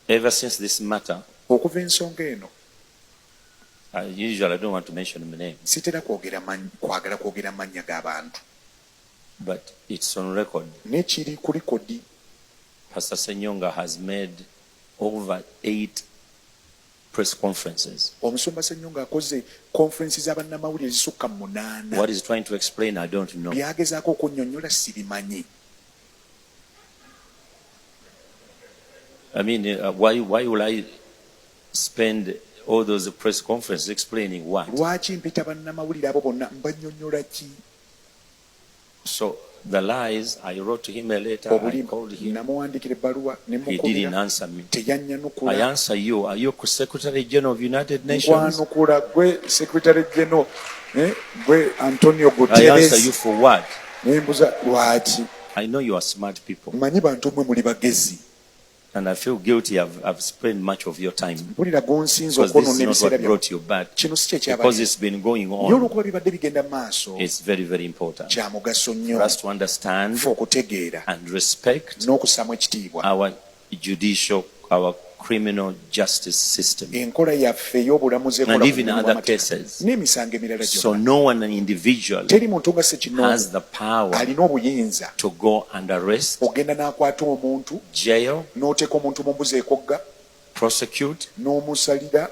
ever since this matter, okuva ensonga eno usually I don't want to mention my name, sitera kwagala kwogera mannya g'abantu, but it's on record. nekiri ku likodi. Pastor Senyonga has made over 8 press conferences. Omusumba Senyonga akoze conference z'abannamawulire ezisukka 8. What he's trying to explain, I don't know. Byagezaako okunnyonnyola sibimanyi. I mean, why will I spend all those press conferences explaining what? Lwaki mpita bannamawulire abo bonna mbannyonnyola ki? So the lies, I wrote to him a letter, I called him. Namuwandiikira ebbaluwa ne He didn't answer me. teyanyanukula. I answer you. Are you Secretary General of United Nations? Nkwanukula gwe Secretary General, gwe Antonio I Guterres. answer you for what? Nembuza lwaki? I know you are smart people. Mmanyi bantu mmwe muli bagezi. And I feel guilty. I've spent much of your time. Mpulira gonsinza Because this okwonoona is not ebiseera what byammwe. brought you back. Kino si kye Because kyabadde. it's been going Naye on. olw'okuba bibadde bigenda mu maaso, It's very, very important kya mugaso nnyo for us to understand ffe okutegeera and respect n'okussaamu ekitiibwa our judicial, our criminal justice system. enkola yaffe ey'obulamuzi And ekola even ku other amateeka cases. n'emisango emirala So gyonna. no one, an individual, Teri muntu nga Ssekinomo has the power alina obuyinza to go and arrest, ogenda n'akwata omuntu jail, n'oteeka omuntu mu mbuzi ekogga prosecute, n'omusalira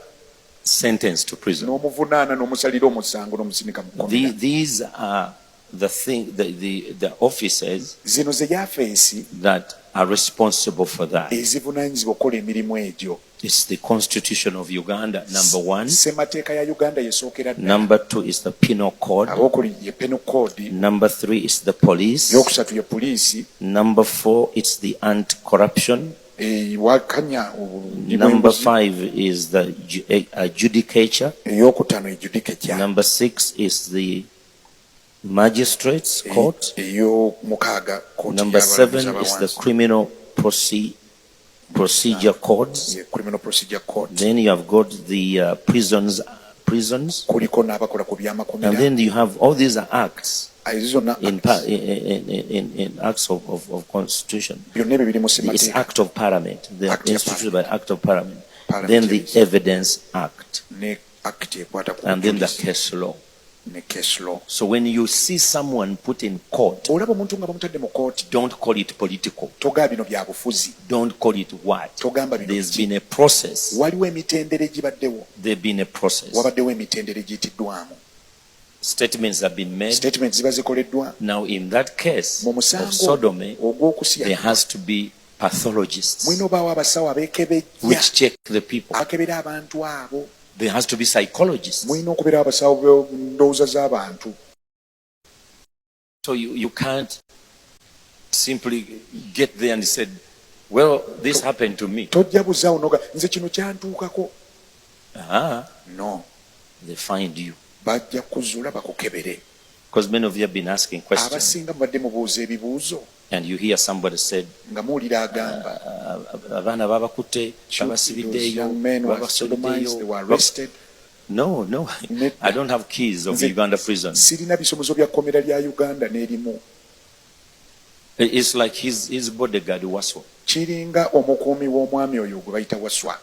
sentence to prison. n'omuvunaana n'omusalira omusango n'omusinika mu kkomera. These are the officers Zino ze yafeesi that are responsible for that. ezivunaanyizibwa okukola emirimu egyo. It's the Constitution of Uganda, number 1. Ssemateeka ya Uganda yesookera ddala. Number 2 is the Penal Code. Abookuli ye penal code. Number 3 is the police. Eyokusatu ye poliisi. Number 4 it's the anti-corruption. Wakanya Number 5 is the judicature. eyokutaano ejudicature. Number 6 is the magistrates court. ey'omukaaga kooti Number 7 y'abalamuzi is the abawansi. criminal procedure codes. Ye criminal procedure court. Then you have got the prisons. Kuliko n'abakola ku And byamakomera. then you have all these acts Ezo zonna in acts of constitution. byonna ebyo biri mu It's ssemateeka. act of parliament. They are Act of instituted by act of parliament. Parliament Then the is- evidence act. Ne act ekwata ku And then the bujulizi, case law. ne case law. So when you see someone put in court, Olaba omuntu nga bamutadde mu kooti, don't call it political. togamba bino bya bufuzi. Don't call it what. Togamba bino There's biki. been a process. Waliwo emitendera egibaddewo. There's been a process. Wabaddewo emitendera egiyitiddwamu. Statements have been made. Statement ziba zikoleddwa. Now in that case Mu of musango sodomy, ogw'okusya there has to be pathologists mulina obaawo abasawo abeekebejja which check the people. abakebera abantu abo. There has to be psychologists. Mulina okubeerawo abasawo b'endowooza z'abantu. So you can't simply get there and said, well, this happened to me. Tojja buzaawo noga nze kino kyantuukako. No, They find you. bajja kuzuula bakukebere. Because many of you have been asking questions. Abasinga mubadde mubuuza ebibuuzo And you hear somebody said, nga muwulira agamba abaana babakutte, those babasibiddeyo, young men were sodomized, they were babasibiddeyo. arrested. No. Nedda. I don't have keys of Nze Uganda prison. sirina bisomozo bya kkomera lya Uganda n'erimu. It's like his bodyguard Waswa. Kiringa omukuumi w'omwami oyo gwe bayita Waswa.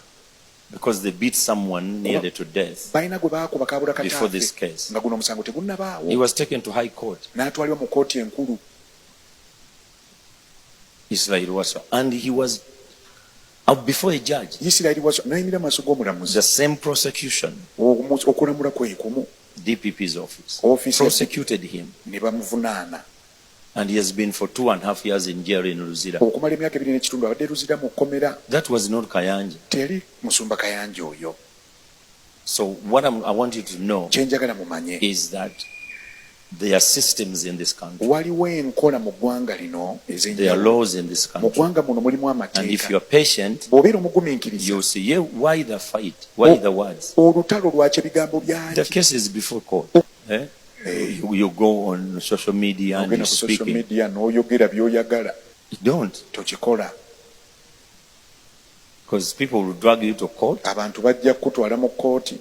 Because they beat someone nearly to death. Balina gwe baakuba kaabula Before this kataafe case. nga guno omusango He tegunnabaawo. was taken to high court. N'atwalibwa mu kkooti enkulu. Israel Waswa. And he was before a judge. Isirayiri Waswa n'ayimirira mu maaso g'omulamuzi. The same prosecution, Okulamula kwe kumu. DPP's office, Office prosecuted him. Ne bamuvunaana. And he has been for 2.5 years in jail in Luzira. Okumala emyaka 2 n'ekitundu abadde Luzira mu kkomera. That was not Kayanja. Teri musumba Kayanja oyo. So what I want you to know Kye njagala mumanye is that there are systems in this country. waliwo enkola mu ggwanga lino There are ez'enjawulo. laws in this Mu country. ggwanga muno mulimu And if amateeka. you're patient, Bw'obeera omugumiikiriza you'll see, yeah, why the fight? Why the words? olutalo lwaki ebigambo The byaki. case is before court. Eh? You go on social media and Ogenda you're ku social speaking. media n'oyogera by'oyagala. Don't. Tokikola. Because people will drag you to court Abantu bajja kutwala mu kkooti.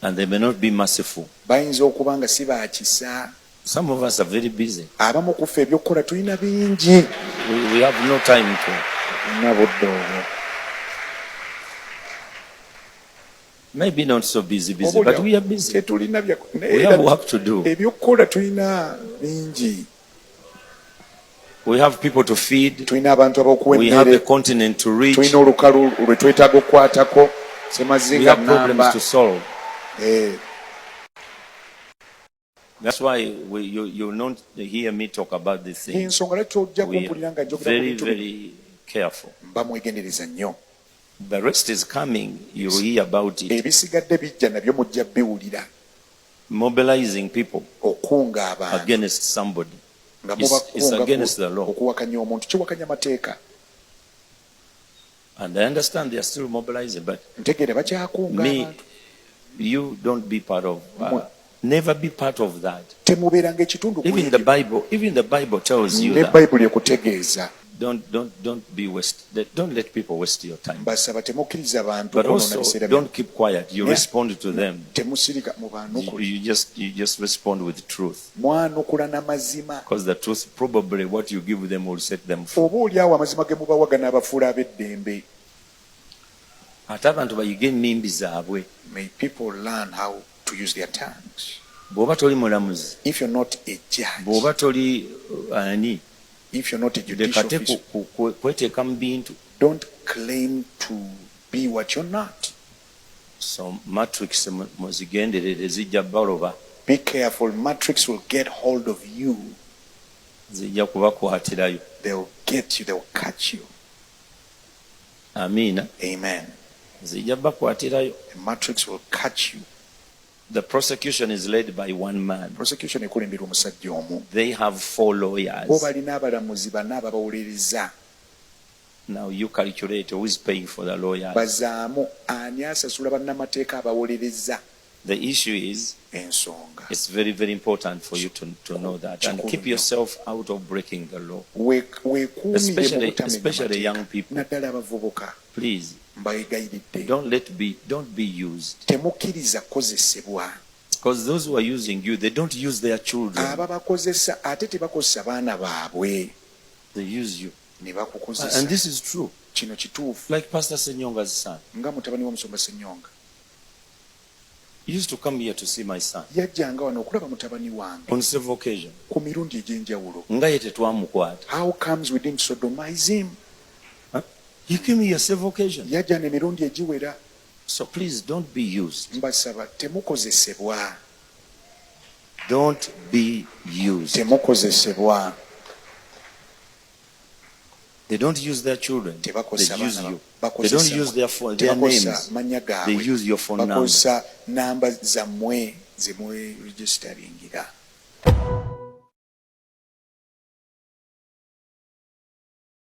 and they may not be merciful. Bayinza okuba nga si baakisa. Some of us are very busy. Abamu ku ffe ebyokukola tulina bingi. We have no time to. Tulina budde obwo. Maybe not so busy, but we are busy. We have work to do. We have people to feed. We have a continent to reach. We have problems to solve. That's why you'll not hear me talk about these things. We are very, very careful. The rest is coming. You'll hear about it. Mobilizing people against somebody. It's against the law. And I understand they are still mobilizing, but me, you don't be part of. Never be part of that. Even the Bible tells you that. Don't be wasted. Don't let people waste your time. But also, don't keep quiet. You respond to them. You just respond with truth. Because the truth, probably what you give them will set them free. May people learn how to use their tongues. If you're not a judge, if you're not a judicial officer, don't claim to be what you're not. So matrix, be careful. Matrix will get hold of you. They'll get you. They'll catch you. Amen. The matrix will catch you. The prosecution is led by one man. They have 4 lawyers. Now you calculate who is paying for the lawyers. The issue is, it's very, very important for you to know that and keep yourself out of breaking the law. Especially young people. Please. Don't be used. Because those who are using you, they don't use their children. They use you. And this is true. Like Pastor Senyonga's son. He used to come here to see my son on several occasions. How comes we didn't sodomize him? He came here several occasions. So please don't be used. Don't be used. They don't use their children. They use you. They don't use their names. They use your phone number.